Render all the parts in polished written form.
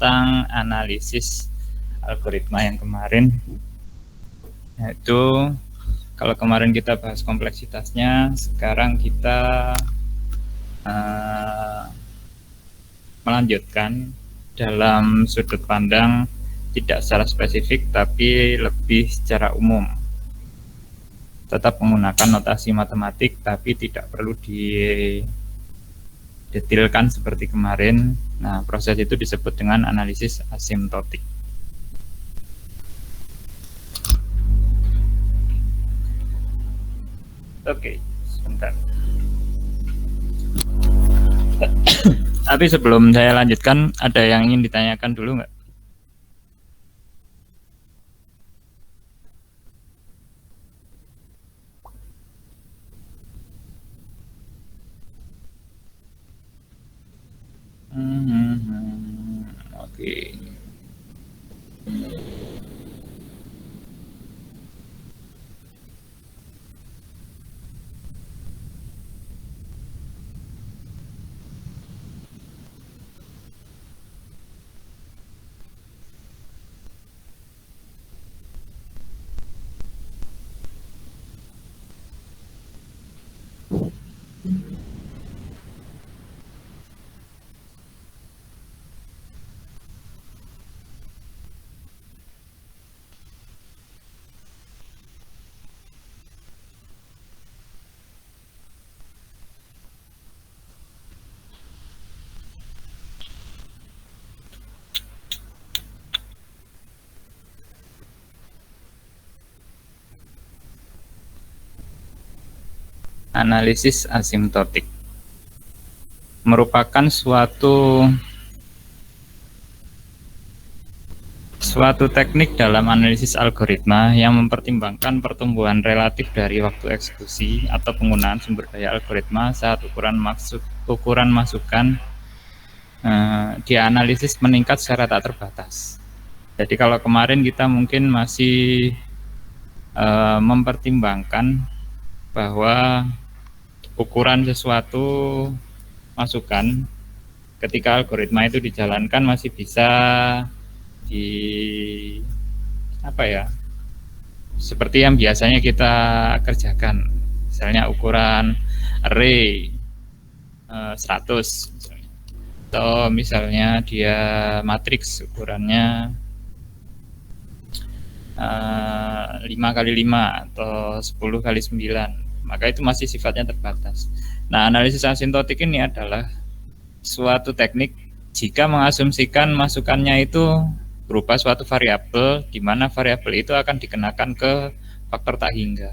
tentang analisis algoritma yang kemarin, yaitu kalau kemarin kita bahas kompleksitasnya, sekarang kita melanjutkan dalam sudut pandang tidak secara spesifik tapi lebih secara umum. Tetap menggunakan notasi matematik tapi tidak perlu didetilkan seperti kemarin. Nah, proses itu disebut dengan analisis asimptotik. Oke, sebentar. Tapi sebelum saya lanjutkan, ada yang ingin ditanyakan dulu nggak? Oke. Analisis asimptotik merupakan suatu teknik dalam analisis algoritma yang mempertimbangkan pertumbuhan relatif dari waktu eksekusi atau penggunaan sumber daya algoritma saat ukuran masukan dianalisis meningkat secara tak terbatas. Jadi kalau kemarin kita mungkin masih mempertimbangkan bahwa ukuran sesuatu masukan ketika algoritma itu dijalankan masih bisa seperti yang biasanya kita kerjakan, misalnya ukuran array 100 atau misalnya dia matriks ukurannya 5x5 atau 10x9, maka itu masih sifatnya terbatas. Nah, analisis asimptotik ini adalah suatu teknik jika mengasumsikan masukannya itu berupa suatu variabel, di mana variabel itu akan dikenakan ke faktor tak hingga.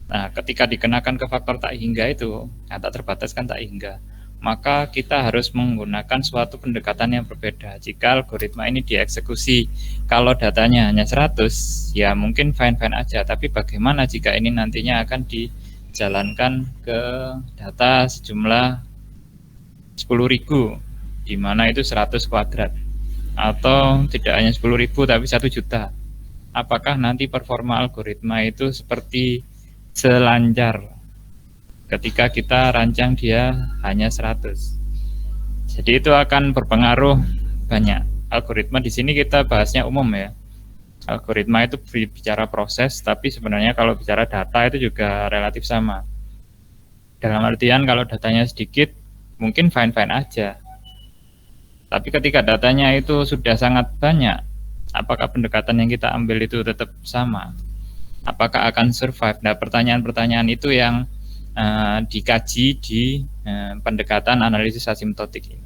Nah, ketika dikenakan ke faktor tak hingga itu, tak terbatas kan tak hingga, maka kita harus menggunakan suatu pendekatan yang berbeda. Jika algoritma ini dieksekusi, kalau datanya hanya 100, ya mungkin fine-fine aja. Tapi bagaimana jika ini nantinya akan dijalankan ke data sejumlah 10.000, di mana itu 100 kuadrat, atau tidak hanya 10.000 tapi 1 juta. Apakah nanti performa algoritma itu seperti selancar ketika kita rancang dia hanya 100. Jadi itu akan berpengaruh banyak. Algoritma di sini kita bahasnya umum ya. Algoritma itu bicara proses, tapi sebenarnya kalau bicara data itu juga relatif sama. Dalam artian kalau datanya sedikit, mungkin fine-fine aja. Tapi ketika datanya itu sudah sangat banyak, apakah pendekatan yang kita ambil itu tetap sama? Apakah akan survive? Nah, pertanyaan-pertanyaan itu yang dikaji di pendekatan analisis asimptotik ini.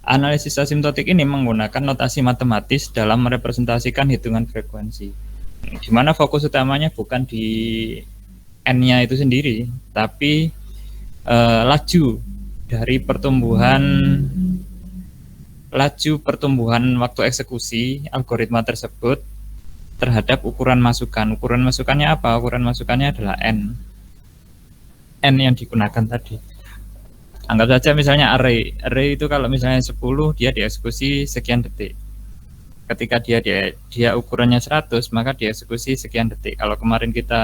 Analisis asimptotik ini menggunakan notasi matematis dalam merepresentasikan hitungan frekuensi, di mana fokus utamanya bukan di n-nya itu sendiri, tapi laju pertumbuhan waktu eksekusi algoritma tersebut terhadap ukuran masukan. Ukuran masukannya apa? Ukuran masukannya adalah n yang digunakan tadi. Anggap saja misalnya array itu kalau misalnya 10 dia dieksekusi sekian detik. Ketika dia ukurannya 100, maka dieksekusi sekian detik. Kalau kemarin kita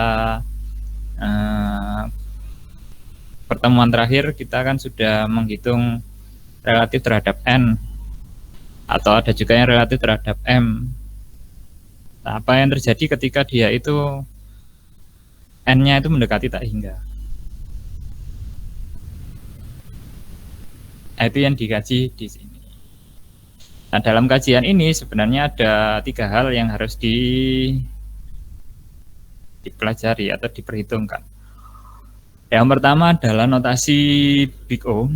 pertemuan terakhir kita kan sudah menghitung relatif terhadap n, atau ada juga yang relatif terhadap m. Nah, apa yang terjadi ketika dia itu n-nya itu mendekati tak hingga? Nah, itu yang dikaji di sini. Nah, dalam kajian ini sebenarnya ada 3 hal yang harus dipelajari atau diperhitungkan. Yang pertama adalah notasi Big O.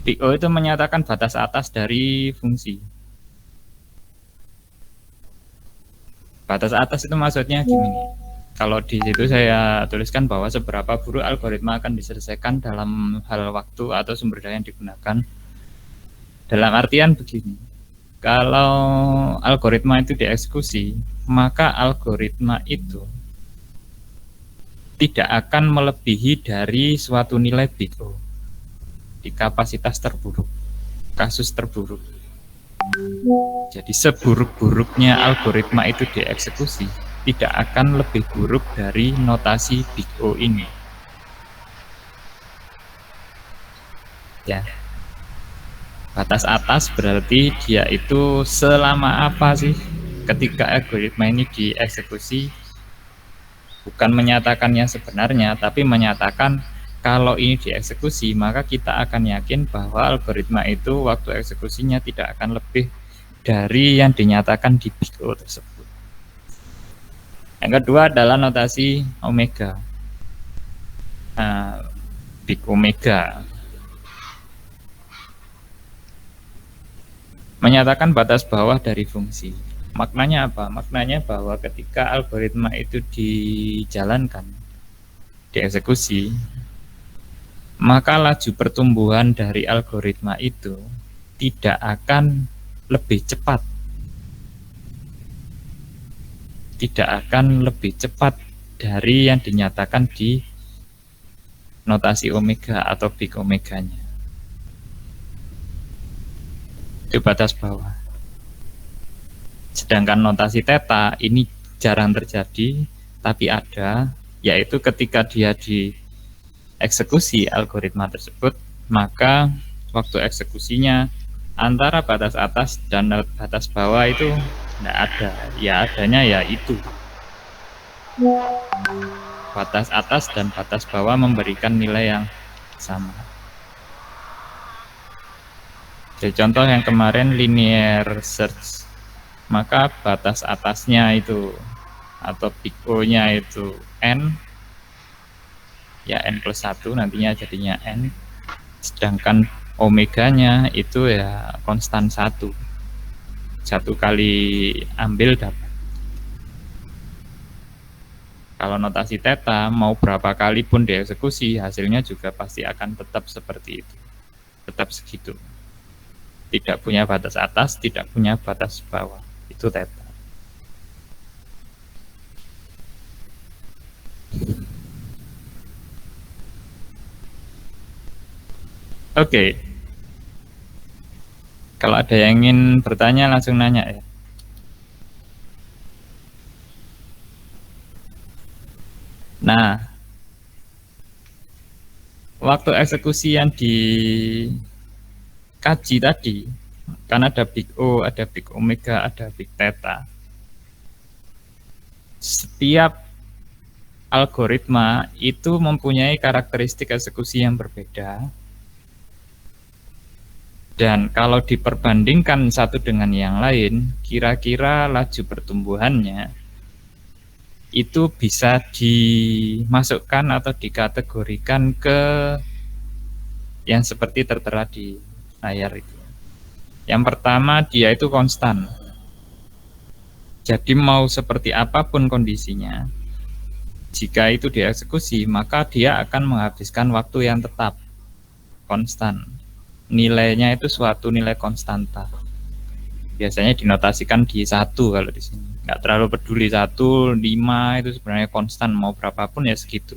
Big O itu menyatakan batas atas dari fungsi. Batas atas itu maksudnya gini. Kalau di situ saya tuliskan bahwa seberapa buruk algoritma akan diselesaikan dalam hal waktu atau sumber daya yang digunakan. Dalam artian begini, kalau algoritma itu dieksekusi, maka algoritma itu tidak akan melebihi dari suatu nilai Big O di kapasitas terburuk, kasus terburuk. Jadi seburuk-buruknya algoritma itu dieksekusi, tidak akan lebih buruk dari notasi Big O ini. Ya. Batas atas berarti dia itu selama apa sih ketika algoritma ini dieksekusi, bukan menyatakannya sebenarnya, tapi menyatakan kalau ini dieksekusi maka kita akan yakin bahwa algoritma itu waktu eksekusinya tidak akan lebih dari yang dinyatakan di Big O tersebut. Yang kedua adalah notasi omega. Big omega menyatakan batas bawah dari fungsi. Maknanya apa? Maknanya bahwa ketika algoritma itu dijalankan, dieksekusi, maka laju pertumbuhan dari algoritma itu tidak akan lebih cepat. Tidak akan lebih cepat dari yang dinyatakan di notasi omega atau big omeganya. Itu batas bawah. Sedangkan notasi theta ini jarang terjadi, tapi ada, yaitu ketika dia dieksekusi algoritma tersebut, maka waktu eksekusinya antara batas atas dan batas bawah itu tidak ada. Ya adanya ya itu. Batas atas dan batas bawah memberikan nilai yang sama. Jadi contoh yang kemarin linear search, maka batas atasnya itu atau big O-nya itu n, ya n plus 1 nantinya jadinya n, sedangkan omeganya itu ya konstan 1 kali ambil dapat. Kalau notasi theta mau berapa kali pun dieksekusi, hasilnya juga pasti akan tetap seperti itu, tetap segitu. Tidak punya batas atas, tidak punya batas bawah. Itu theta. Oke. Kalau ada yang ingin bertanya langsung nanya ya. Nah, waktu eksekusi yang dikaji tadi, kan ada big O, ada big omega, ada big theta. Setiap algoritma itu mempunyai karakteristik eksekusi yang berbeda. Dan kalau diperbandingkan satu dengan yang lain, kira-kira laju pertumbuhannya itu bisa dimasukkan atau dikategorikan ke yang seperti tertera di layar itu. Yang pertama, dia itu konstan. Jadi mau seperti apapun kondisinya, jika itu dieksekusi, maka dia akan menghabiskan waktu yang tetap, konstan. Nilainya itu suatu nilai konstanta. Biasanya dinotasikan di 1 kalau di sini. Nggak terlalu peduli 1, 5 itu sebenarnya konstan, mau berapapun ya segitu.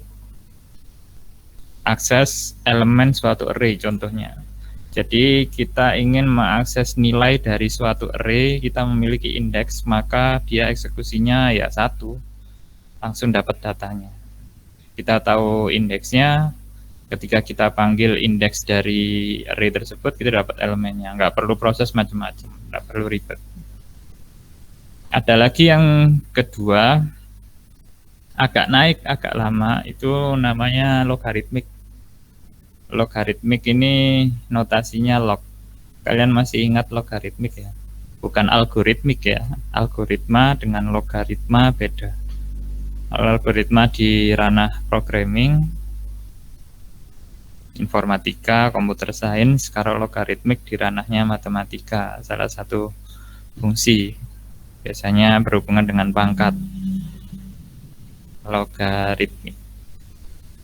Akses elemen suatu array contohnya. Jadi kita ingin mengakses nilai dari suatu array, kita memiliki indeks, maka dia eksekusinya ya 1, langsung dapat datanya. Kita tahu indeksnya, ketika kita panggil indeks dari array tersebut, kita dapat elemennya. Nggak perlu proses macam-macam, nggak perlu ribet. Ada lagi yang kedua, agak naik, agak lama, itu namanya logaritmik. Logaritmik ini notasinya log. Kalian masih ingat logaritmik ya? Bukan algoritmik ya. Algoritma dengan logaritma beda. Algoritma di ranah programming, informatika, computer science. Kalau logaritmik di ranahnya matematika, salah satu fungsi. Biasanya berhubungan dengan pangkat. Logaritmik.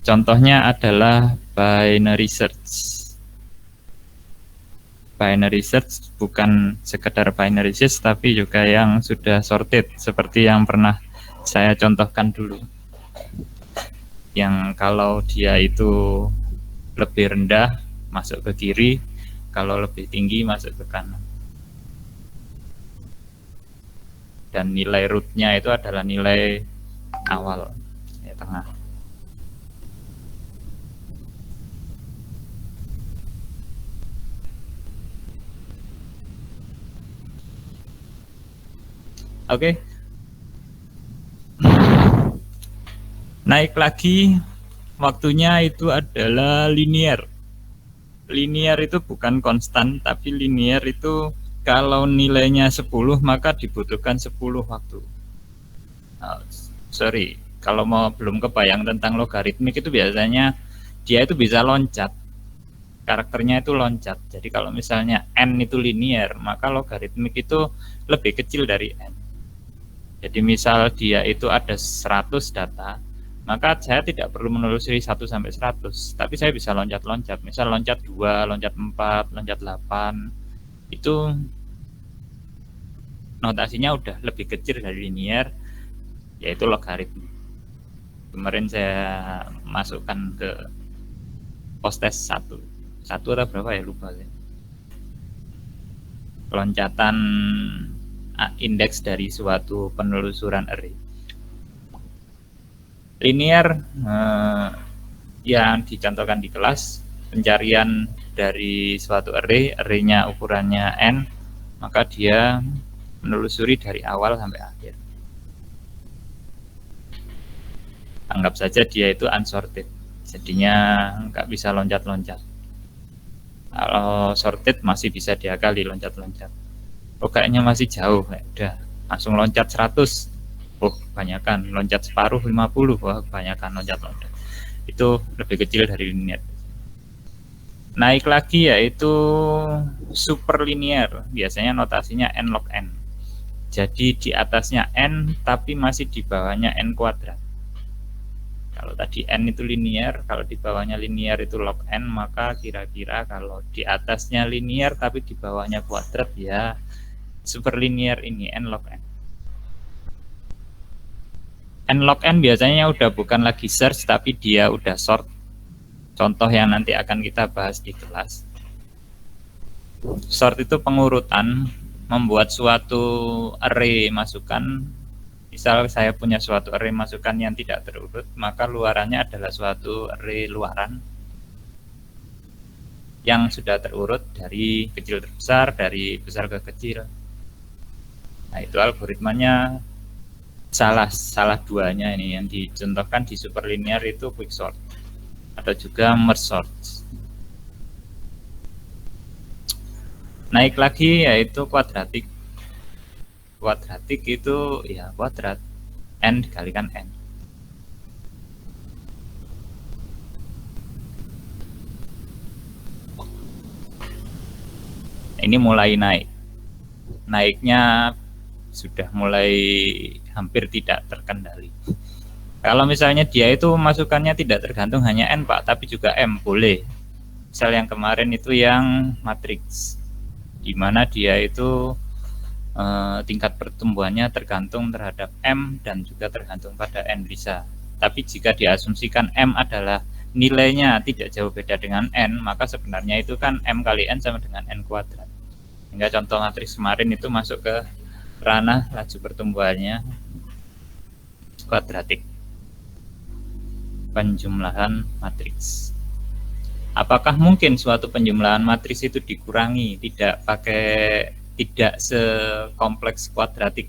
Contohnya adalah binary search. Binary search bukan sekedar binary search, tapi juga yang sudah sorted, seperti yang pernah saya contohkan dulu. Yang kalau dia itu lebih rendah, masuk ke kiri, kalau lebih tinggi, masuk ke kanan. Dan nilai root-nya itu adalah nilai awal, ya, tengah. Oke. Naik lagi, waktunya itu adalah linear. Linear itu bukan konstan, tapi linear itu kalau nilainya 10 maka dibutuhkan 10 waktu. Sorry, kalau mau belum kebayang tentang logaritmik itu biasanya dia itu bisa loncat. Karakternya itu loncat. Jadi kalau misalnya n itu linear, maka logaritmik itu lebih kecil dari n. Jadi misal dia itu ada 100 data, maka saya tidak perlu menelusuri 1 sampai 100, tapi saya bisa loncat-loncat. Misal loncat 2, loncat 4, loncat 8. Itu notasinya udah lebih kecil dari linear, yaitu logaritma. Kemarin saya masukkan ke post-test 1 atau berapa ya, lupa saya. Loncatan indeks dari suatu penelusuran array. Linear yang dicontohkan di kelas, pencarian dari suatu array, arraynya ukurannya n, maka dia menelusuri dari awal sampai akhir. Anggap saja dia itu unsorted, jadinya nggak bisa loncat-loncat. Kalau sorted masih bisa diakali loncat-loncat. Oh kayaknya masih jauh, udah langsung loncat 100. Oh kebanyakan, loncat separuh 50. Wah kebanyakan loncat-loncat. Itu lebih kecil dari linear. Naik lagi yaitu superlinear, biasanya notasinya n log n. Jadi di atasnya n tapi masih di bawahnya n kuadrat. Kalau tadi n itu linear, kalau di bawahnya linear itu log n, maka kira-kira kalau di atasnya linear tapi di bawahnya kuadrat ya superlinear ini n log n. N log n biasanya udah bukan lagi search tapi dia udah sort. Contoh yang nanti akan kita bahas di kelas. Sort itu pengurutan, membuat suatu array masukan. Misal saya punya suatu array masukan yang tidak terurut, maka luarannya adalah suatu array luaran yang sudah terurut dari kecil ke besar, dari besar ke kecil. Nah itu algoritmanya salah duanya ini yang dicontohkan di superlinear itu quicksort atau juga merge sort. Naik lagi yaitu kuadratik. Kuadratik itu ya kuadrat, n dikalikan n. Ini mulai naik. Naiknya sudah mulai hampir tidak terkendali. Kalau misalnya dia itu masukannya tidak tergantung hanya n Pak, tapi juga m, boleh. Misal yang kemarin itu yang matriks, di mana dia itu tingkat pertumbuhannya tergantung terhadap m dan juga tergantung pada n bisa. Tapi jika diasumsikan m adalah nilainya tidak jauh beda dengan N, maka sebenarnya itu kan M kali N sama dengan N kuadrat. Hingga contoh matriks kemarin itu masuk ke ranah laju pertumbuhannya kuadratik, penjumlahan matriks. Apakah mungkin suatu penjumlahan matriks itu dikurangi tidak sekompleks kuadratik?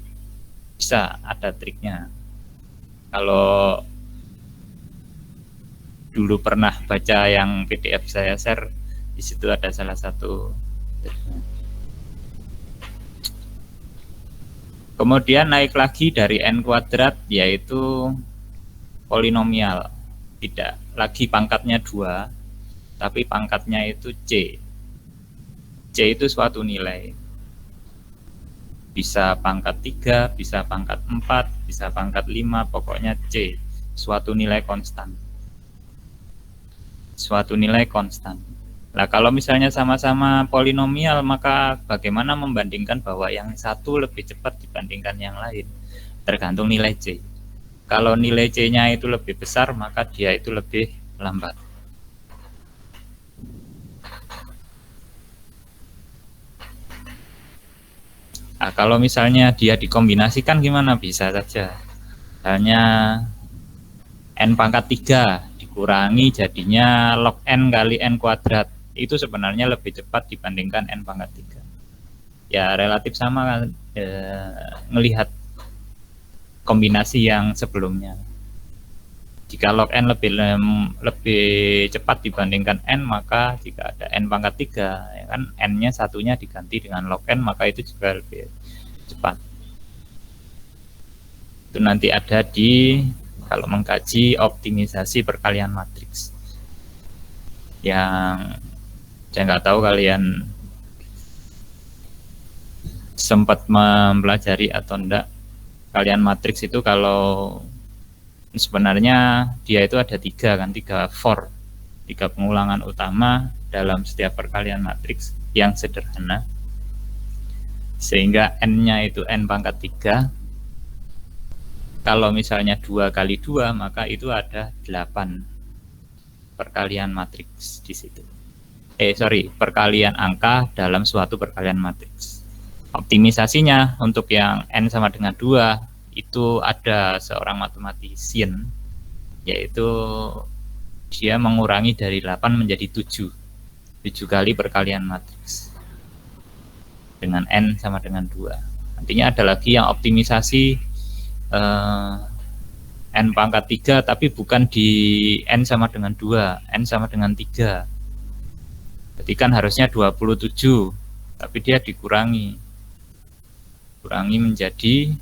Bisa, ada triknya. Kalau dulu pernah baca yang PDF saya share, di situ ada salah satu triknya. Kemudian naik lagi dari N kuadrat, yaitu polinomial. Tidak lagi pangkatnya 2, tapi pangkatnya itu C. C itu suatu nilai. Bisa pangkat 3, bisa pangkat 4, bisa pangkat 5, pokoknya C. Suatu nilai konstan. Suatu nilai konstan. Nah, kalau misalnya sama-sama polinomial, maka bagaimana membandingkan bahwa yang satu lebih cepat dibandingkan yang lain? Tergantung nilai C. Kalau nilai C-nya itu lebih besar, maka dia itu lebih lambat. Nah, kalau misalnya dia dikombinasikan gimana? Bisa saja. Misalnya N pangkat 3 dikurangi jadinya log N kali N kuadrat. Itu sebenarnya lebih cepat dibandingkan N pangkat 3. Ya relatif sama kan, ngelihat kombinasi yang sebelumnya. Jika log N lebih cepat dibandingkan N, maka jika ada N pangkat 3, ya kan N-nya satunya diganti dengan log N, maka itu juga lebih cepat. Itu nanti ada di kalau mengkaji optimisasi perkalian matriks. Yang saya nggak tahu kalian sempat mempelajari atau enggak. Perkalian matriks itu kalau sebenarnya dia itu ada 3 kan, 3 pengulangan utama dalam setiap perkalian matriks yang sederhana, sehingga N-nya itu N pangkat 3. Kalau misalnya 2 kali 2, maka itu ada 8 perkalian matriks di situ. Perkalian angka dalam suatu perkalian matriks. Optimisasinya untuk yang N sama dengan 2, itu ada seorang matematisian, yaitu dia mengurangi dari 8 menjadi 7 kali perkalian matriks dengan N sama dengan 2. Nantinya ada lagi yang optimisasi N pangkat 3, tapi bukan di N sama dengan 2, N sama dengan 3. Jadi kan harusnya 27, tapi dia dikurangi menjadi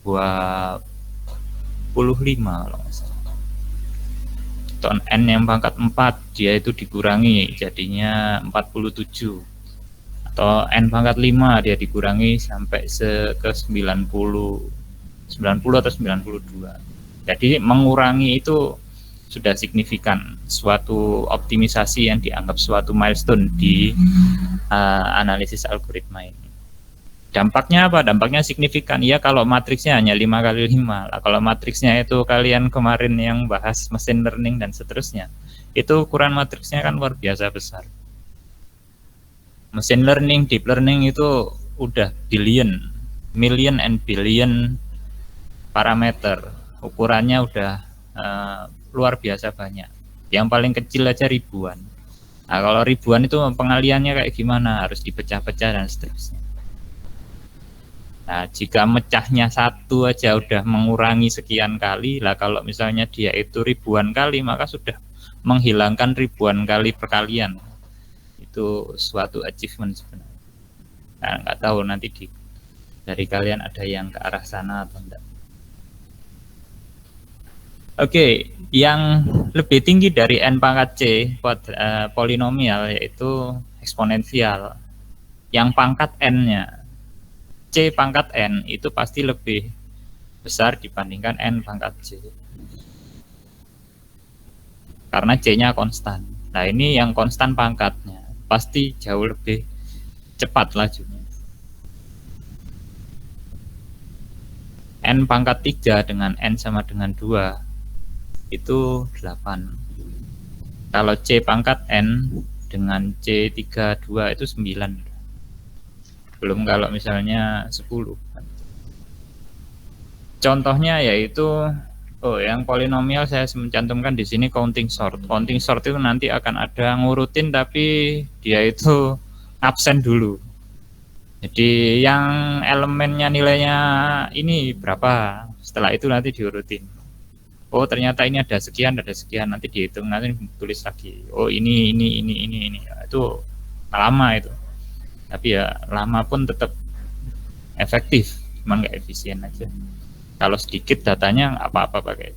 25 kalau nggak salah. Ton N yang pangkat 4, dia itu dikurangi jadinya 47. Atau N pangkat 5 dia dikurangi sampai ke 90 atau 92. Jadi mengurangi itu sudah signifikan, suatu optimisasi yang dianggap suatu milestone di analisis algoritma ini. Dampaknya apa? Dampaknya signifikan. Ya kalau matriksnya hanya 5 kali 5. Kalau matriksnya itu kalian kemarin yang bahas machine learning dan seterusnya, itu ukuran matriksnya kan luar biasa besar. Machine learning, deep learning itu udah billion, million and billion parameter. Ukurannya udah luar biasa banyak. Yang paling kecil aja ribuan. Nah, kalau ribuan itu pengaliannya kayak gimana? Harus dipecah-pecah dan seterusnya. Nah, jika mecahnya 1 aja udah mengurangi sekian kali, lah kalau misalnya dia itu ribuan kali, maka sudah menghilangkan ribuan kali perkalian. Itu suatu achievement sebenarnya. Nah, nggak tahu nanti dari kalian ada yang ke arah sana atau enggak. Oke, yang lebih tinggi dari N pangkat C polinomial yaitu eksponensial. Yang pangkat N-nya C pangkat N itu pasti lebih besar dibandingkan N pangkat C, karena C-nya konstan. Nah, ini yang konstan pangkatnya pasti jauh lebih cepat lajunya. N pangkat 3 dengan N sama dengan 2 itu 8. Kalau C pangkat N dengan C32 itu 9. Belum kalau misalnya 10. Contohnya yaitu yang polinomial saya mencantumkan di sini counting sort. Counting sort itu nanti akan ada ngurutin tapi dia itu absen dulu. Jadi yang elemennya nilainya ini berapa, setelah itu nanti diurutin. Oh ternyata ini ada sekian, nanti dihitung, nanti tulis lagi. Oh ini. Itu lama itu. Tapi ya lama pun tetap efektif, cuman nggak efisien aja. Kalau sedikit datanya apa-apa pakai.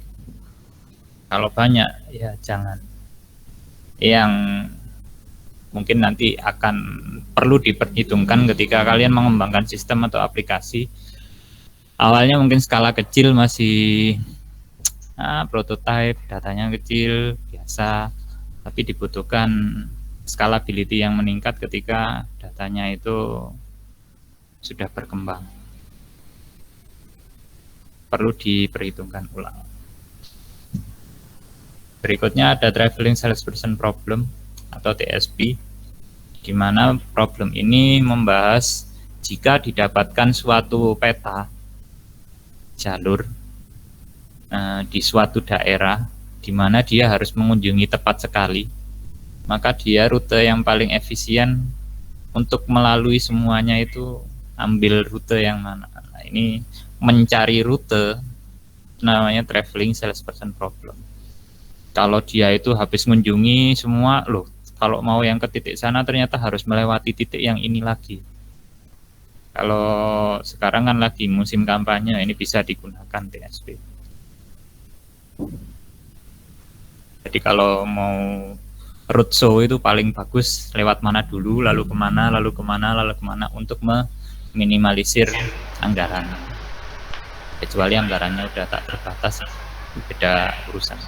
Kalau banyak ya jangan. Yang mungkin nanti akan perlu diperhitungkan ketika kalian mengembangkan sistem atau aplikasi. Awalnya mungkin skala kecil masih prototype, datanya kecil, biasa, tapi dibutuhkan scalability yang meningkat ketika datanya itu sudah berkembang. Perlu diperhitungkan ulang. Berikutnya ada traveling salesperson problem atau TSP, di mana problem ini membahas jika didapatkan suatu peta jalur di suatu daerah di mana dia harus mengunjungi tepat sekali, maka dia rute yang paling efisien untuk melalui semuanya itu ambil rute yang mana. Nah, ini mencari rute namanya traveling salesperson problem. Kalau dia itu habis mengunjungi semua, kalau mau yang ke titik sana ternyata harus melewati titik yang ini lagi. Kalau sekarang kan lagi musim kampanye, ini bisa digunakan TSP. Jadi kalau mau roadshow itu paling bagus lewat mana dulu, lalu kemana untuk meminimalisir anggaran. Kecuali anggarannya udah tak terbatas, beda urusan.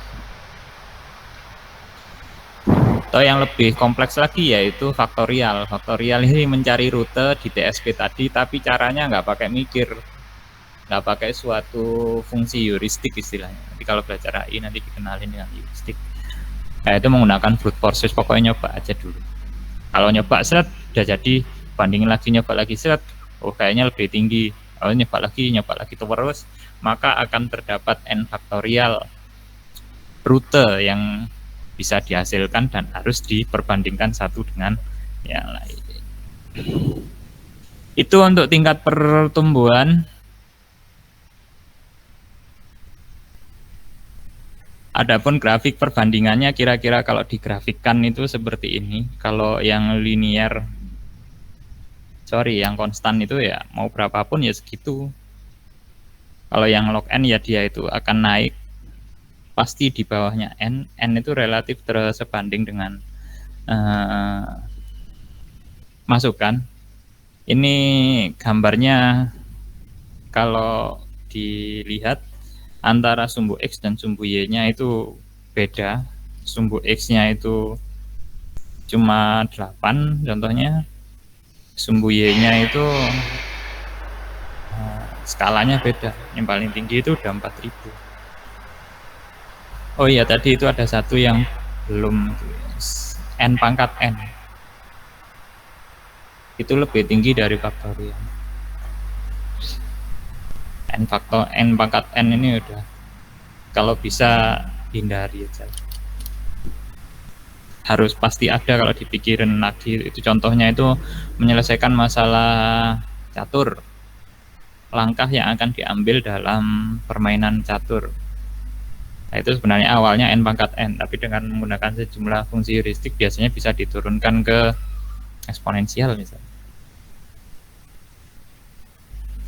Atau yang lebih kompleks lagi yaitu faktorial. Faktorial ini mencari rute di TSP tadi, tapi caranya nggak pakai mikir, nggak pakai suatu fungsi heuristik istilahnya. Nanti kalau belajar AI nanti dikenalin dengan heuristik. Nah, itu menggunakan brute force, pokoknya nyoba aja dulu. Kalau nyoba seret, udah jadi, bandingin lagi, nyoba lagi seret, kayaknya lebih tinggi. Kalau nyoba lagi terus, maka akan terdapat n faktorial rute yang bisa dihasilkan dan harus diperbandingkan satu dengan yang lain. Itu untuk tingkat pertumbuhan. Adapun grafik perbandingannya kira-kira kalau digrafikkan itu seperti ini. Kalau yang linear, yang konstan itu ya mau berapapun ya segitu. Kalau yang log n ya dia itu akan naik pasti di bawahnya n. N itu relatif sebanding dengan masukan. Ini gambarnya kalau dilihat antara sumbu X dan sumbu Y-nya itu beda. Sumbu X-nya itu cuma 8 contohnya. Sumbu Y-nya itu skalanya beda. Yang paling tinggi itu udah 4000. Oh iya, tadi itu ada satu yang belum, n pangkat n. Itu lebih tinggi dari faktorial. N pangkat n ini udah, kalau bisa hindari aja. Harus pasti ada kalau dipikirin lagi. Itu contohnya itu menyelesaikan masalah catur. Langkah yang akan diambil dalam permainan catur. Nah, itu sebenarnya awalnya n pangkat n, tapi dengan menggunakan sejumlah fungsi heuristik biasanya bisa diturunkan ke eksponensial misalnya.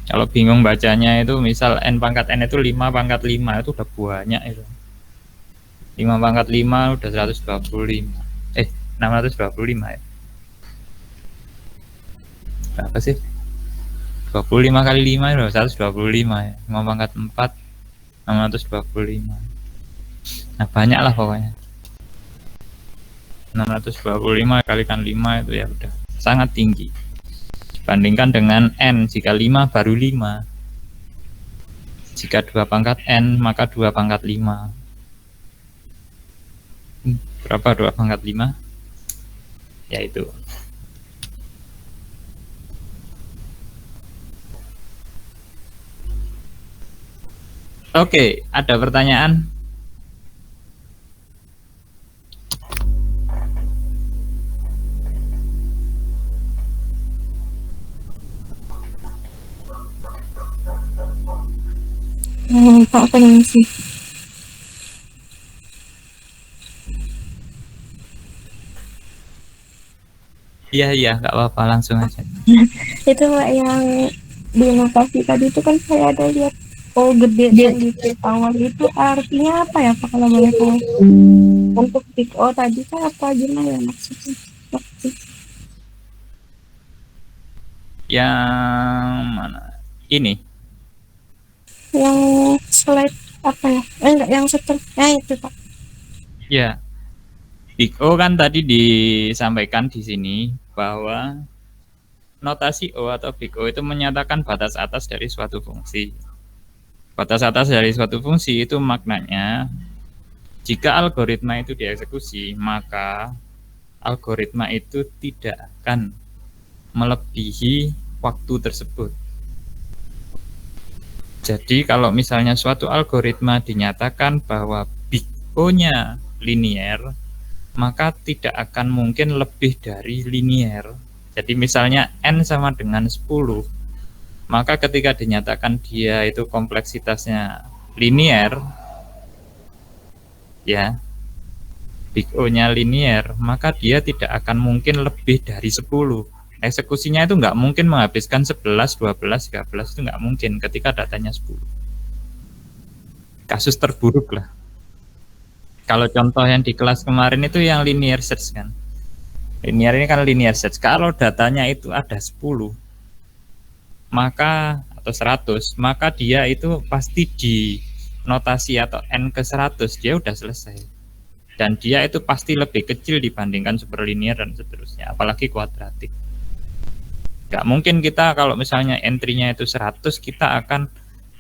Kalau bingung bacanya itu misal n pangkat n itu 5 pangkat 5 itu udah banyak itu. 5 pangkat 5 udah 125. 625 ya. Berapa sih? 25 kali 5 itu 125 ya. 5 pangkat 4 625. Nah, banyak lah pokoknya. 625 kalikan 5 itu ya udah sangat tinggi. Bandingkan dengan n, jika 5 baru 5. Jika 2 pangkat n, maka 2 pangkat 5. Berapa 2/5? Yaitu. Oke, ada pertanyaan? Pak permisi. Iya, nggak apa-apa, langsung aja. Itu Pak yang di notasi tadi itu kan saya ada lihat gede dan di awal itu artinya apa ya Pak kalau boleh tahu? Untuk big O tadi kan apa gimana ya maksudnya? Yang mana? Ini. Yang slide apa ya? Enggak, yang seterusnya itu Pak. Ya, Big O kan tadi disampaikan di sini bahwa notasi O atau Big O itu menyatakan batas atas dari suatu fungsi. Batas atas dari suatu fungsi itu maknanya jika algoritma itu dieksekusi, maka algoritma itu tidak akan melebihi waktu tersebut. Jadi kalau misalnya suatu algoritma dinyatakan bahwa Big O-nya linier, maka tidak akan mungkin lebih dari linier. Jadi misalnya N sama dengan 10, maka ketika dinyatakan dia itu kompleksitasnya linier, ya, Big O-nya linier, maka dia tidak akan mungkin lebih dari 10. Eksekusinya itu nggak mungkin menghabiskan 11, 12, 13, itu nggak mungkin ketika datanya 10. Kasus terburuk lah. Kalau contoh yang di kelas kemarin itu yang linear search kan. Linear ini kan linear search. Kalau datanya itu ada 10, maka atau 100, maka dia itu pasti di notasi atau N ke 100 dia udah selesai. Dan dia itu pasti lebih kecil dibandingkan superlinear dan seterusnya, apalagi kuadratik. Nggak mungkin kita kalau misalnya entry-nya itu 100, kita akan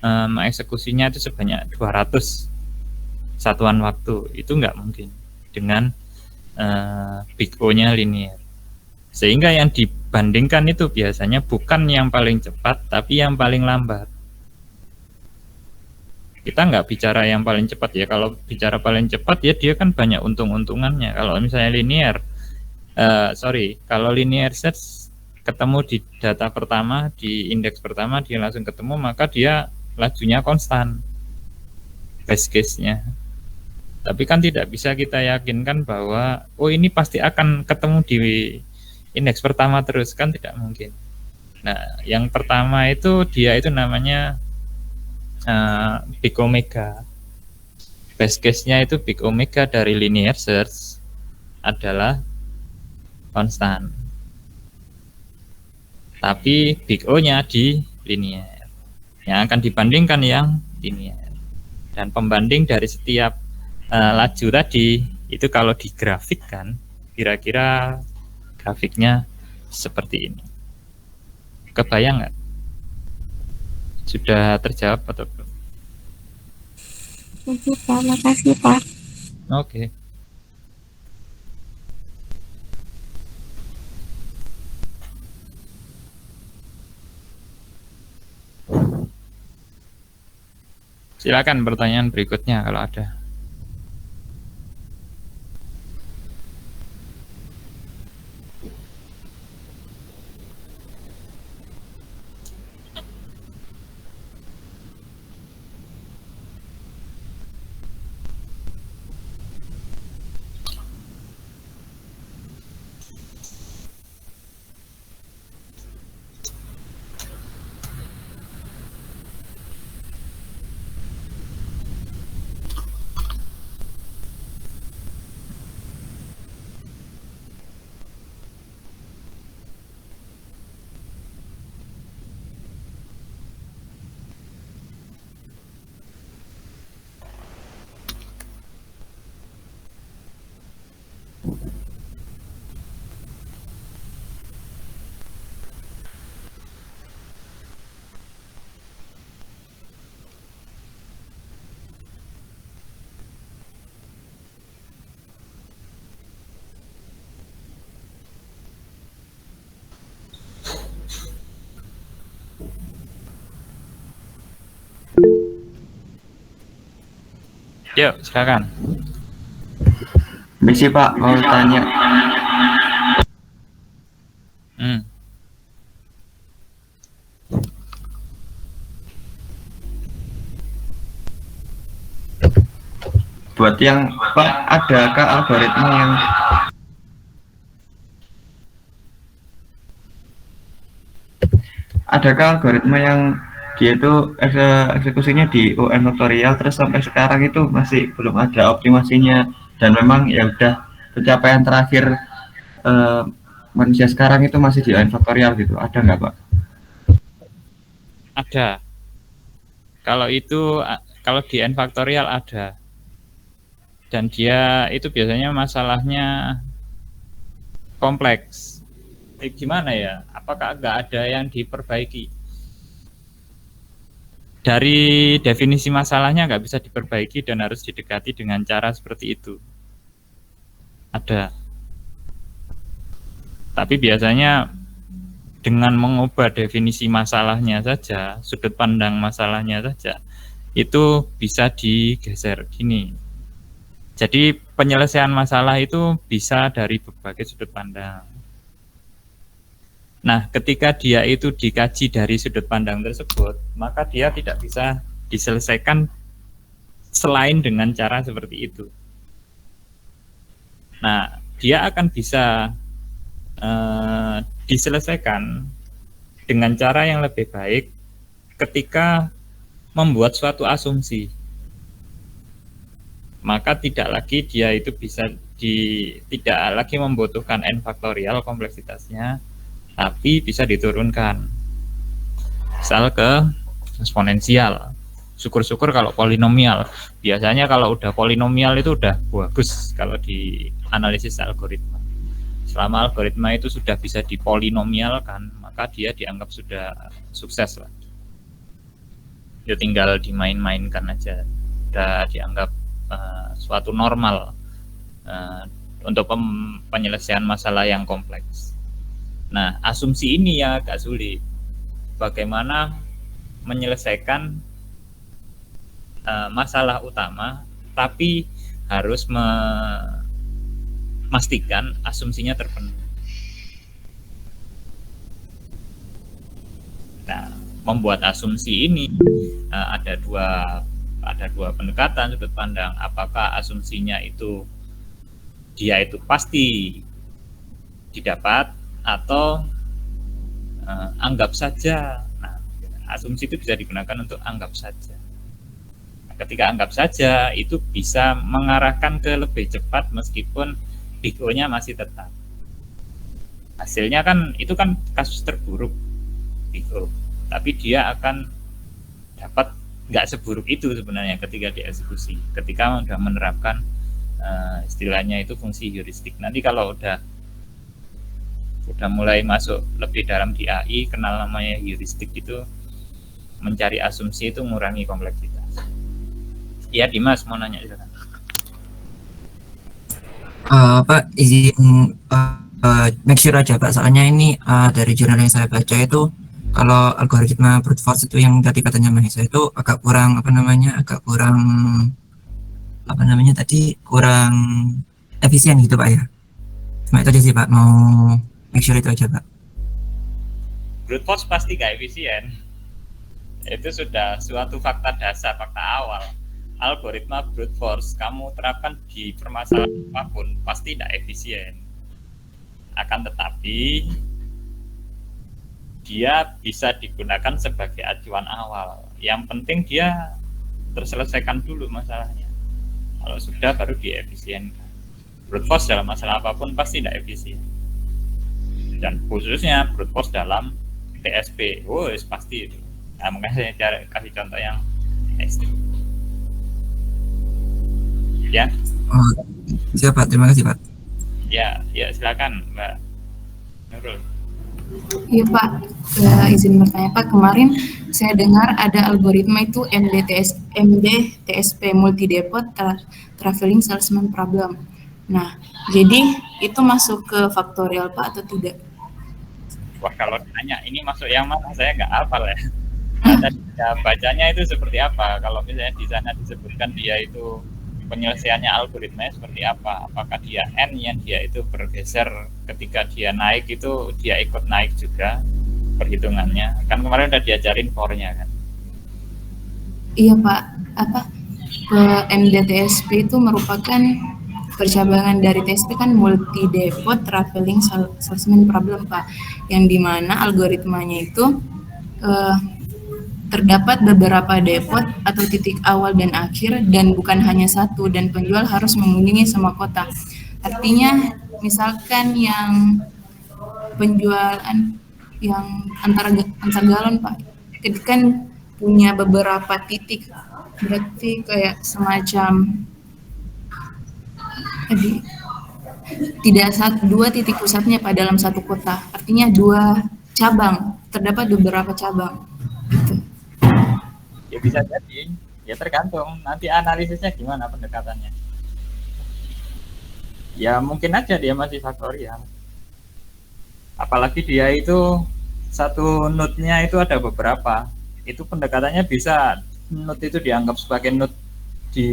mengeksekusinya itu sebanyak 200 satuan waktu. Itu nggak mungkin dengan Big O-nya linear. Sehingga yang dibandingkan itu biasanya bukan yang paling cepat, tapi yang paling lambat. Kita nggak bicara yang paling cepat ya. Kalau bicara paling cepat ya dia kan banyak untung-untungannya. Kalau misalnya linear, kalau linear search ketemu di data pertama, di indeks pertama dia langsung ketemu, maka dia lajunya konstan best case-nya. Tapi kan tidak bisa kita yakinkan bahwa ini pasti akan ketemu di indeks pertama terus, kan tidak mungkin. Nah, yang pertama itu dia itu namanya Big Omega. Best case-nya itu Big Omega dari linear search adalah konstan. Tapi Big O-nya di linear. Yang akan dibandingkan yang linear. Dan pembanding dari setiap laju tadi itu kalau digrafikkan, kira-kira grafiknya seperti ini. Kebayang nggak? Sudah terjawab atau belum? Oke Pak, makasih Pak. Oke. Silakan pertanyaan berikutnya kalau ada. Yuk, silakan. Misi Pak, mau tanya. Buat yang Pak, adakah algoritma yang dia itu eksekusinya di UN faktorial terus sampai sekarang itu masih belum ada optimasinya, dan memang ya udah pencapaian terakhir manusia sekarang itu masih di UN faktorial gitu, ada nggak Pak? Ada. Kalau di N faktorial ada. Dan dia itu biasanya masalahnya kompleks. Gimana ya? Apakah nggak ada yang diperbaiki? Dari definisi masalahnya nggak bisa diperbaiki dan harus didekati dengan cara seperti itu. Ada. Tapi biasanya dengan mengubah definisi masalahnya saja, sudut pandang masalahnya saja, itu bisa digeser gini. Jadi penyelesaian masalah itu bisa dari berbagai sudut pandang. Nah, ketika dia itu dikaji dari sudut pandang tersebut, maka dia tidak bisa diselesaikan selain dengan cara seperti itu. Nah, dia akan bisa diselesaikan dengan cara yang lebih baik ketika membuat suatu asumsi. Maka tidak lagi dia itu tidak lagi membutuhkan n faktorial kompleksitasnya, tapi bisa diturunkan misal ke eksponensial. Syukur-syukur kalau polinomial. Biasanya kalau udah polinomial itu udah bagus kalau di analisis algoritma. Selama algoritma itu sudah bisa dipolinomialkan, maka dia dianggap sudah sukses lah. Ya tinggal dimain-mainkan aja, sudah dianggap suatu normal untuk penyelesaian masalah yang kompleks. Nah, asumsi ini yang agak sulit. Bagaimana menyelesaikan masalah utama, tapi harus memastikan asumsinya terpenuhi. Nah, membuat asumsi ini ada dua pendekatan sudut pandang. Apakah asumsinya itu dia itu pasti didapat atau anggap saja. Nah, asumsi itu bisa digunakan untuk anggap saja. Nah, ketika anggap saja itu bisa mengarahkan ke lebih cepat meskipun big O-nya masih tetap. Hasilnya kan itu kan kasus terburuk big O, tapi dia akan dapat nggak seburuk itu sebenarnya ketika dieksekusi, ketika sudah menerapkan istilahnya itu fungsi heuristik. Nanti kalau udah mulai masuk lebih dalam di AI, kenal namanya heuristik, itu mencari asumsi itu mengurangi kompleksitas. Ya, Dimas mau nanya silakan. Pak, izin make sure aja Pak, soalnya ini dari jurnal yang saya baca itu kalau algoritma brute force itu yang tadi katanya Mahesa itu agak kurang kurang efisien gitu Pak ya. Cuma itu aja sih Pak, mau make sure itu aja Pak. Brute force pasti gak efisien. Itu sudah suatu fakta dasar, fakta awal. Algoritma brute force kamu terapkan di permasalahan apapun pasti tidak efisien. Akan tetapi dia bisa digunakan sebagai acuan awal. Yang penting dia terselesaikan dulu masalahnya. Kalau sudah baru diefisienkan. Brute force dalam masalah apapun pasti tidak efisien. Dan khususnya brute force dalam TSP, pasti itu. Nah, makanya saya kasih contoh yang ekstrim. Ya. Siap Pak, terima kasih Pak. Ya silakan Mbak Nurul. Iya Pak, izin bertanya Pak, kemarin saya dengar ada algoritma itu MDTSP multi depot traveling salesman problem. Nah, jadi itu masuk ke faktorial Pak atau tidak? Wah, kalau ditanya ini masuk yang mana, saya nggak hafal ya. Nah, tadi bacanya itu seperti apa? Kalau misalnya di sana disebutkan dia itu penyelesaiannya algoritmanya seperti apa. Apakah dia n yang dia itu bergeser ketika dia naik itu dia ikut naik juga perhitungannya. Kan kemarin udah diajarin for-nya kan. Iya Pak, MDTSP itu merupakan percabangan dari TSP kan multi depot traveling salesman problem Pak, yang dimana algoritmanya itu terdapat beberapa depot atau titik awal dan akhir dan bukan hanya satu, dan penjual harus mengunjungi semua kota. Artinya misalkan yang penjualan yang antar galon Pak, itu kan punya beberapa titik, berarti kayak semacam tidak dua titik pusatnya Pak dalam satu kota, artinya dua cabang, terdapat beberapa cabang gitu. Ya bisa jadi, ya tergantung nanti analisisnya gimana pendekatannya. Ya mungkin aja dia masih faktorial, apalagi dia itu satu node-nya itu ada beberapa, itu pendekatannya bisa node itu dianggap sebagai node di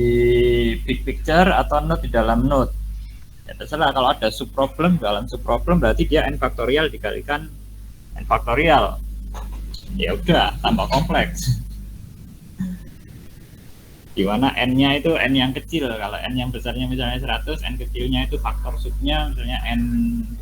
big picture atau node di dalam node. Ya terserah, kalau ada subproblem dalam subproblem berarti dia n faktorial dikalikan n faktorial. Ya udah, tambah kompleks. Di mana n-nya itu n yang kecil, kalau n yang besarnya misalnya 100, n kecilnya itu faktor subnya misalnya n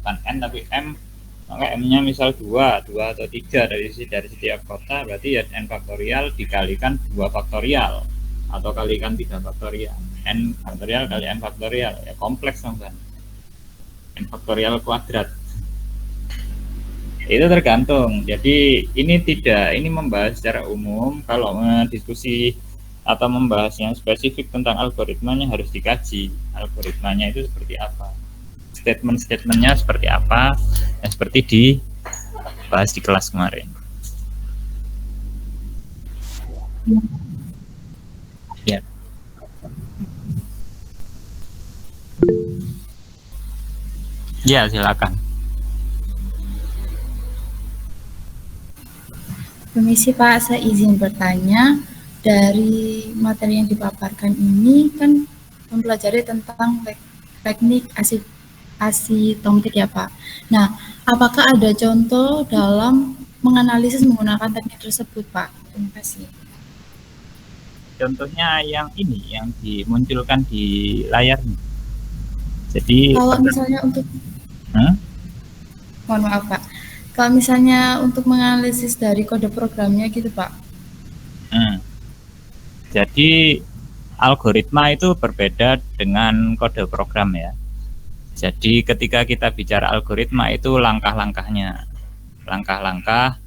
bukan n tapi m, maka m-nya misal 2 atau 3 dari setiap kota, berarti ya n faktorial dikalikan 2 faktorial atau kalikan 3 faktorial. N faktorial kali n faktorial, ya kompleks dong kan. N faktorial kuadrat. Itu tergantung. Jadi ini membahas secara umum. Kalau diskusi atau membahas yang spesifik tentang algoritmanya harus dikaji. Algoritmanya itu seperti apa? Statement-statementnya seperti apa? Yang seperti dibahas di kelas kemarin. Ya. Ya, silakan. Permisi Pak, saya izin bertanya. Dari materi yang dipaparkan ini kan mempelajari tentang teknik asitometik ya Pak. Nah, apakah ada contoh dalam menganalisis menggunakan teknik tersebut Pak? Terima kasih. Contohnya yang ini, yang dimunculkan di layar. Jadi kalau misalnya untuk mohon maaf Pak, kalau misalnya untuk menganalisis dari kode programnya gitu Pak. Jadi algoritma itu berbeda dengan kode program ya. Jadi ketika kita bicara algoritma itu langkah-langkahnya, langkah-langkah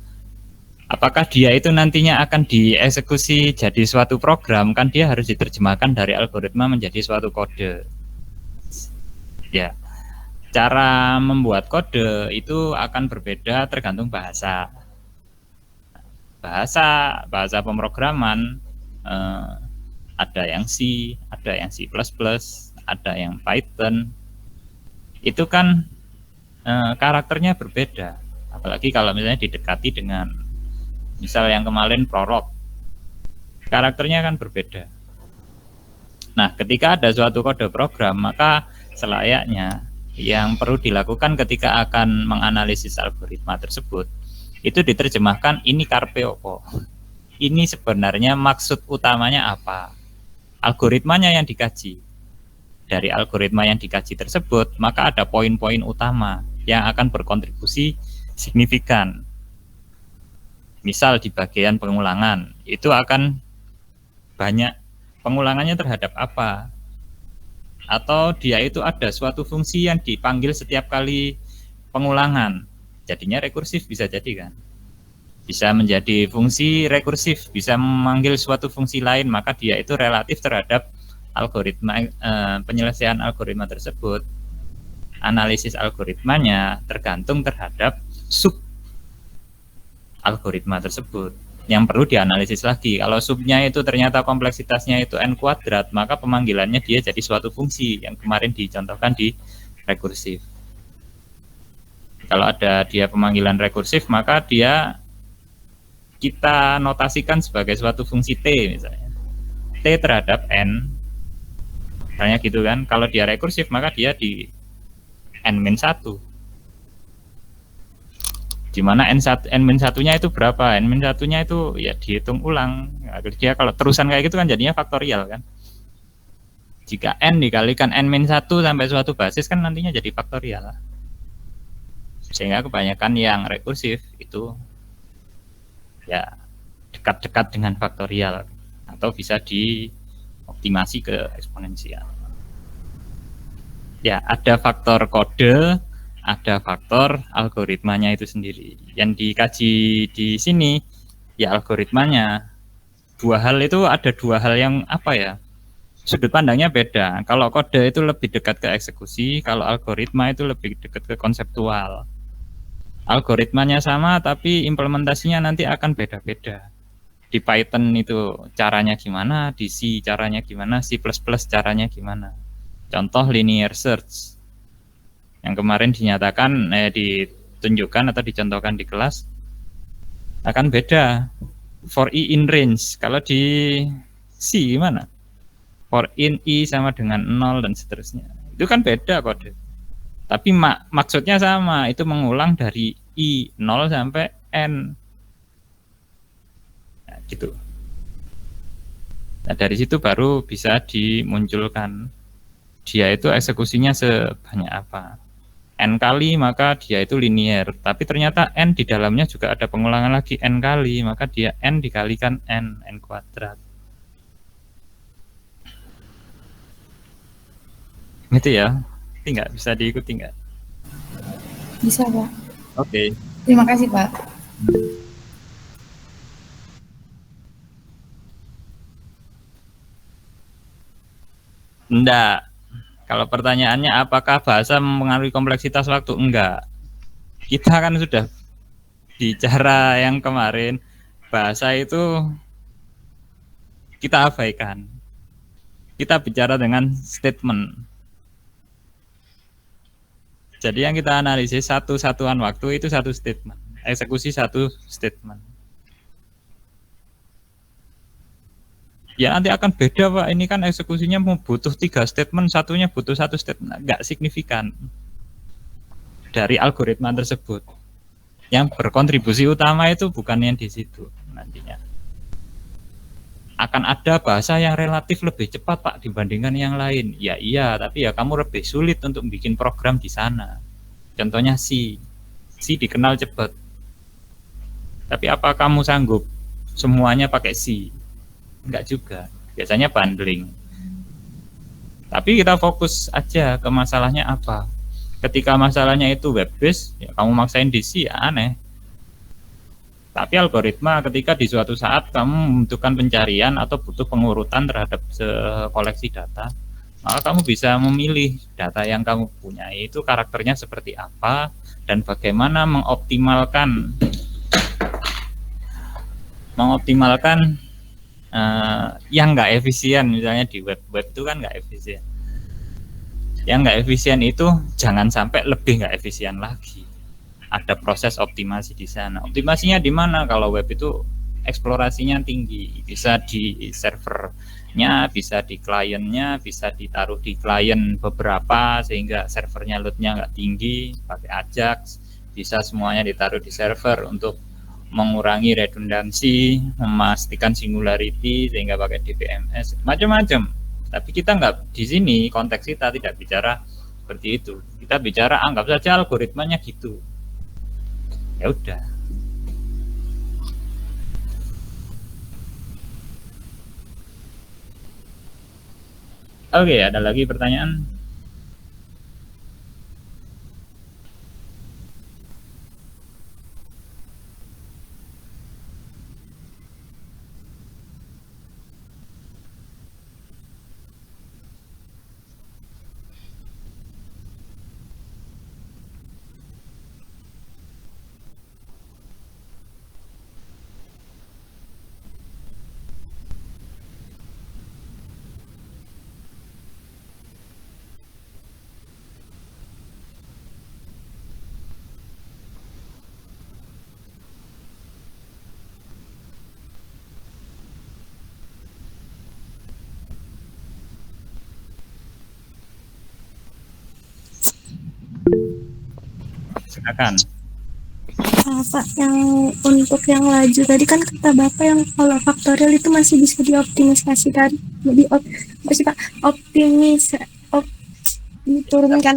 apakah dia itu nantinya akan dieksekusi jadi suatu program, kan dia harus diterjemahkan dari algoritma menjadi suatu kode. Ya, cara membuat kode itu akan berbeda tergantung bahasa. Bahasa pemrograman ada yang C, ada yang C++, ada yang Python. Itu kan karakternya berbeda. Apalagi kalau misalnya didekati dengan misal yang kemarin Prolog, karakternya kan berbeda. Nah, ketika ada suatu kode program, maka selayaknya yang perlu dilakukan ketika akan menganalisis algoritma tersebut, itu diterjemahkan ini karepe opo. Ini sebenarnya maksud utamanya apa? Algoritmanya yang dikaji. Dari algoritma yang dikaji tersebut, maka ada poin-poin utama yang akan berkontribusi signifikan. Misal di bagian pengulangan, itu akan banyak pengulangannya terhadap apa? Atau dia itu ada suatu fungsi yang dipanggil setiap kali pengulangan. Jadinya rekursif bisa jadi kan? Bisa menjadi fungsi rekursif, bisa memanggil suatu fungsi lain, maka dia itu relatif terhadap algoritma, penyelesaian algoritma tersebut. Analisis algoritmanya tergantung terhadap sub algoritma tersebut yang perlu dianalisis lagi. Kalau subnya itu ternyata kompleksitasnya itu n kuadrat, maka pemanggilannya dia jadi suatu fungsi yang kemarin dicontohkan di rekursif. Kalau ada dia pemanggilan rekursif, maka dia kita notasikan sebagai suatu fungsi T misalnya. T terhadap N Misalnya gitu kan. Kalau dia rekursif maka dia di n-1. Di mana n-1-nya itu berapa? N-1-nya itu ya dihitung ulang. Nah, dia kalau terusan kayak gitu kan jadinya faktorial kan. Jika n dikalikan n-1 sampai suatu basis kan nantinya jadi faktorial. Sehingga kebanyakan yang rekursif itu ya dekat-dekat dengan faktorial atau bisa dioptimasi ke eksponensial. Ya, ada faktor kode, ada faktor algoritmanya itu sendiri. Yang dikaji di sini ya algoritmanya. Ada dua hal yang apa ya? Sudut pandangnya beda. Kalau kode itu lebih dekat ke eksekusi, kalau algoritma itu lebih dekat ke konseptual. Algoritmanya sama tapi implementasinya nanti akan beda-beda. Di Python itu caranya gimana, di C caranya gimana, C++ caranya gimana. Contoh linear search yang kemarin ditunjukkan atau dicontohkan di kelas akan beda. For i in range, kalau di C gimana? For in i sama dengan 0 dan seterusnya. Itu kan beda kode. Tapi maksudnya sama, itu mengulang dari i 0 sampai n. Nah, gitu. Nah, dari situ baru bisa dimunculkan dia itu eksekusinya sebanyak apa. N kali maka dia itu linear, tapi ternyata n di dalamnya juga ada pengulangan lagi n kali, maka dia n dikalikan n kuadrat. Gitu ya. Nggak bisa diikuti nggak? Bisa, Pak. Oke. Terima kasih, Pak. Enggak. Kalau pertanyaannya apakah bahasa mempengaruhi kompleksitas waktu? Enggak. Kita kan sudah bicara yang kemarin, bahasa itu kita abaikan. Kita bicara dengan statement. Jadi yang kita analisis satu satuan waktu itu satu statement. Eksekusi satu statement. Ya nanti akan beda Pak, ini kan eksekusinya butuh 3 statement, satunya butuh 1 statement, nggak signifikan dari algoritma tersebut. Yang berkontribusi utama itu bukan yang di situ nantinya. Akan ada bahasa yang relatif lebih cepat Pak dibandingkan yang lain. Ya iya, tapi ya kamu lebih sulit untuk bikin program di sana. Contohnya C dikenal cepat. Tapi apa kamu sanggup semuanya pakai C? Enggak juga, biasanya bundling. Tapi kita fokus aja ke masalahnya apa. Ketika masalahnya itu web based, ya kamu maksain di C, ya aneh. Tapi algoritma ketika di suatu saat kamu membutuhkan pencarian atau butuh pengurutan terhadap koleksi data, maka kamu bisa memilih data yang kamu punya itu karakternya seperti apa dan bagaimana mengoptimalkan yang nggak efisien. Misalnya di web itu kan nggak efisien, yang nggak efisien itu jangan sampai lebih nggak efisien lagi. Ada proses optimasi di sana. Optimasinya di mana? Kalau web itu eksplorasinya tinggi, bisa di servernya, bisa di kliennya, bisa ditaruh di klien beberapa sehingga servernya loadnya nggak tinggi pakai Ajax, bisa semuanya ditaruh di server untuk mengurangi redundansi, memastikan singularity sehingga pakai DBMS, macam-macam. Tapi kita nggak di sini, konteks kita tidak bicara seperti itu. Kita bicara anggap saja algoritmanya gitu. Ya udah. Oke, ada lagi pertanyaan? digunakan. Pak, yang untuk yang laju tadi kan kata Bapak yang kalau faktorial itu masih bisa dioptimisasi tadi. Jadi apa sih Pak? Diturunkan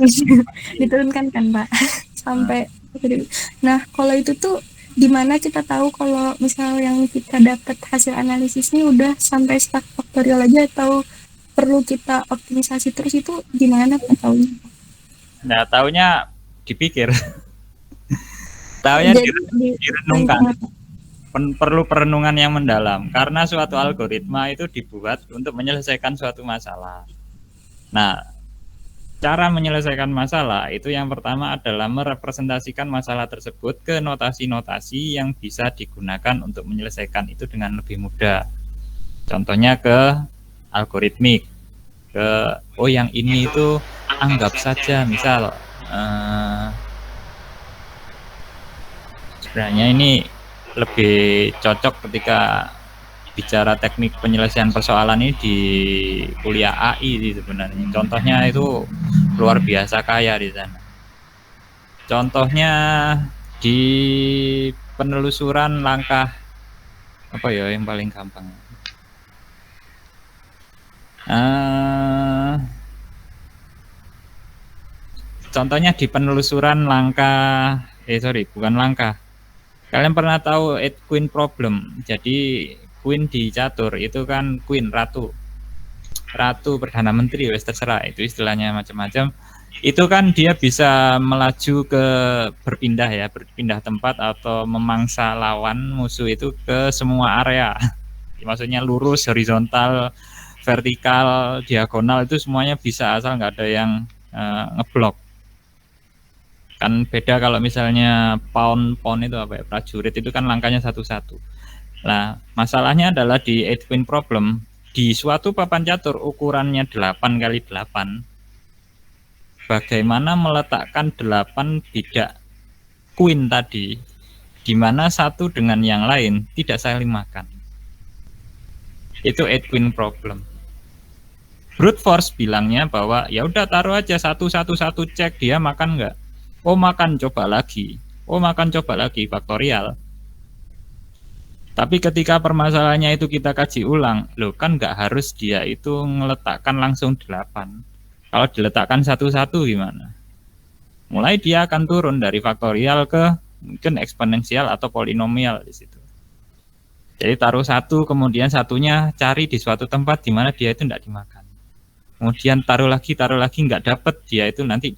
diturunkan kan Pak sampai. Nah, kalau itu tuh gimana kita tahu kalau misal yang kita dapat hasil analisisnya udah sampai start faktorial aja atau perlu kita optimisasi terus, itu gimana Pak tahunya? Nah, taunya dipikir. Taunya direnungkan. Perlu perenungan yang mendalam karena suatu algoritma itu dibuat untuk menyelesaikan suatu masalah. Nah, cara menyelesaikan masalah itu yang pertama adalah merepresentasikan masalah tersebut ke notasi-notasi yang bisa digunakan untuk menyelesaikan itu dengan lebih mudah. Contohnya ke algoritmik, ke yang ini itu anggap saja misal sebenarnya ini lebih cocok ketika bicara teknik penyelesaian persoalan ini di kuliah AI sih sebenarnya. Contohnya itu luar biasa kaya di sana. Contohnya di penelusuran langkah apa ya yang paling gampang. Contohnya di penelusuran langkah bukan langkah. Kalian pernah tahu 8 queen problem? Jadi queen di catur itu kan queen ratu perdana menteri, wes terserah itu istilahnya macam-macam. Itu kan dia bisa melaju ke berpindah tempat atau memangsa lawan musuh itu ke semua area. Maksudnya lurus, horizontal, vertikal, diagonal itu semuanya bisa asal nggak ada yang ngeblok. Kan beda kalau misalnya pawn itu apa ya, prajurit itu kan langkahnya satu-satu. Nah, masalahnya adalah di 8 queen problem, di suatu papan catur ukurannya 8x8, bagaimana meletakkan 8 bidak queen tadi, di mana satu dengan yang lain tidak saling makan. Itu 8 queen problem. Brute force bilangnya bahwa ya udah taruh aja satu cek dia makan nggak. Oh makan, coba lagi. Oh makan, coba lagi, faktorial. Tapi ketika permasalahannya itu kita kaji ulang, loh kan nggak harus dia itu ngeletakkan langsung 8. Kalau diletakkan satu-satu gimana? Mulai dia akan turun dari faktorial ke mungkin eksponensial atau polinomial di situ. Jadi taruh satu, kemudian satunya cari di suatu tempat di mana dia itu tidak dimakan. Kemudian taruh lagi nggak dapat, dia itu nanti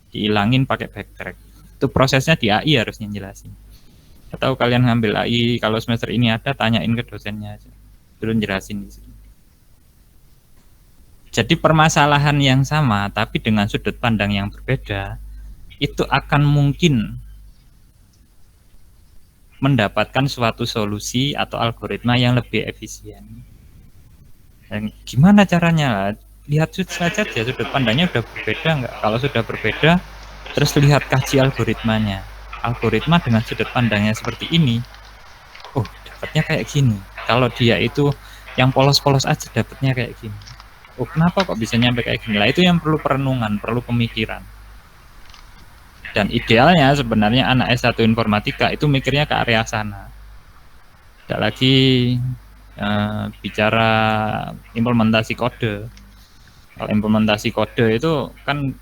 dihilangin pakai backtrack. Itu prosesnya di AI harusnya jelasin. Atau kalian ngambil AI kalau semester ini ada, tanyain ke dosennya aja. Turun jelasin di sini. Jadi permasalahan yang sama tapi dengan sudut pandang yang berbeda itu akan mungkin mendapatkan suatu solusi atau algoritma yang lebih efisien. Dan gimana caranya? Lihat saja dia sudut pandangnya udah berbeda nggak? Kalau sudah berbeda, terus lihat kaji algoritmanya. Algoritma dengan sudut pandangnya seperti ini, oh dapatnya kayak gini. Kalau dia itu yang polos-polos aja dapatnya kayak gini. Oh kenapa kok bisa nyampe kayak gini? Lah itu yang perlu perenungan, perlu pemikiran. Dan idealnya sebenarnya anak S1 informatika itu mikirnya ke area sana. Tidak lagi bicara implementasi kode. Kalau implementasi kode itu kan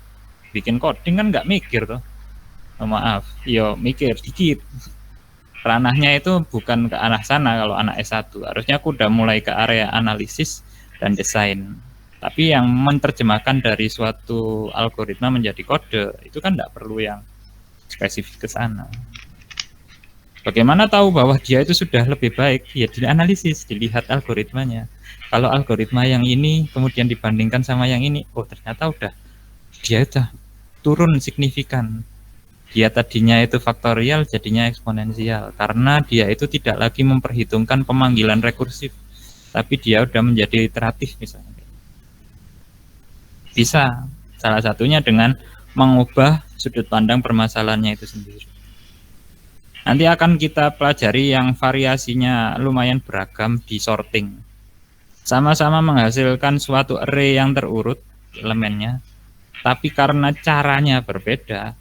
bikin coding kan nggak mikir tuh. Maaf, yo mikir dikit. Ranahnya itu bukan ke arah sana kalau anak S1. Harusnya aku udah mulai ke area analisis dan desain. Tapi yang menerjemahkan dari suatu algoritma menjadi kode itu kan nggak perlu yang spesifik ke sana. Bagaimana tahu bahwa dia itu sudah lebih baik? Ya dianalisis, dilihat algoritmanya. Kalau algoritma yang ini kemudian dibandingkan sama yang ini, oh ternyata dia udah turun signifikan. Dia tadinya itu faktorial jadinya eksponensial karena dia itu tidak lagi memperhitungkan pemanggilan rekursif, tapi dia udah menjadi iteratif misalnya. Bisa salah satunya dengan mengubah sudut pandang permasalahannya itu sendiri. Nanti akan kita pelajari yang variasinya lumayan beragam di sorting. Sama-sama menghasilkan suatu array yang terurut elemennya, tapi karena caranya berbeda,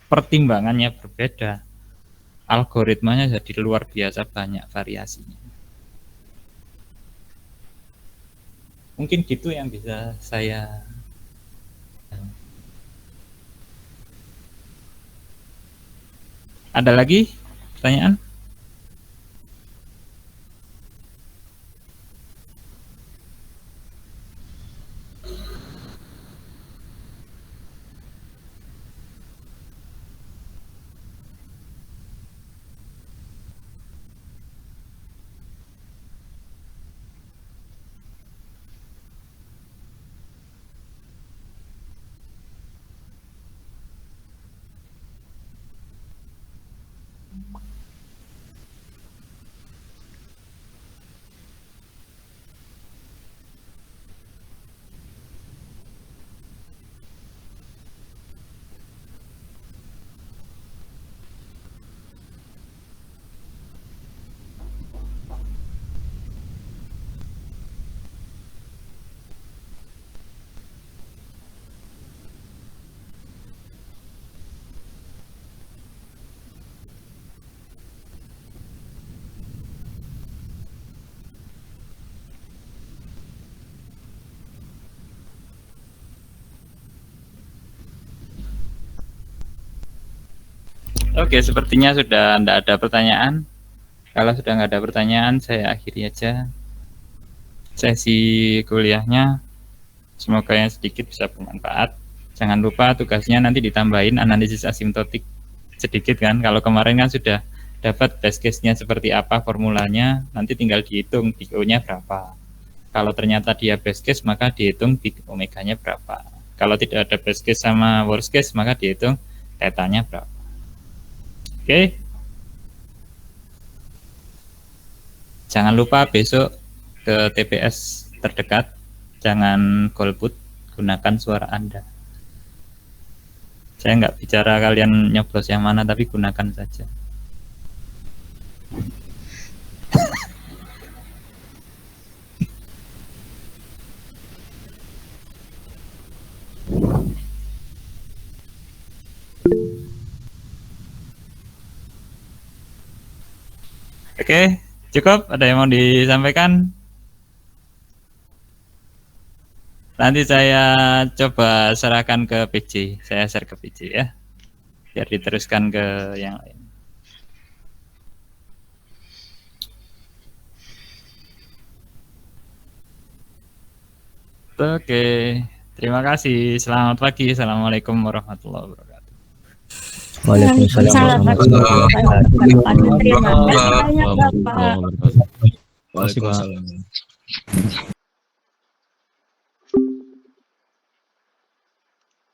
pertimbangannya berbeda, algoritmanya jadi luar biasa banyak variasinya. Mungkin gitu yang bisa saya. Ada lagi pertanyaan? Oke, sepertinya sudah tidak ada pertanyaan. Kalau sudah nggak ada pertanyaan, saya akhiri aja sesi kuliahnya. Semoga yang sedikit bisa bermanfaat. Jangan lupa tugasnya nanti ditambahin analisis asimptotik sedikit kan. Kalau kemarin kan sudah dapat best case-nya seperti apa formulanya, nanti tinggal dihitung big O-nya berapa. Kalau ternyata dia best case, maka dihitung big omega-nya berapa. Kalau tidak ada best case sama worst case, maka dihitung theta-nya berapa. Oke. Jangan lupa besok ke TPS terdekat, jangan golput, gunakan suara Anda. Saya nggak bicara kalian nyoblos yang mana, tapi gunakan saja. Oke, cukup. Ada yang mau disampaikan? Nanti saya coba serahkan ke PJ. Saya share ke PJ ya, biar diteruskan ke yang lain. Oke, terima kasih. Selamat pagi. Assalamualaikum warahmatullahi wabarakatuh. Waalaikumsalam warahmatullahi wabarakatuh. Terima kasih banyak, Bapak. Waalaikumsalam.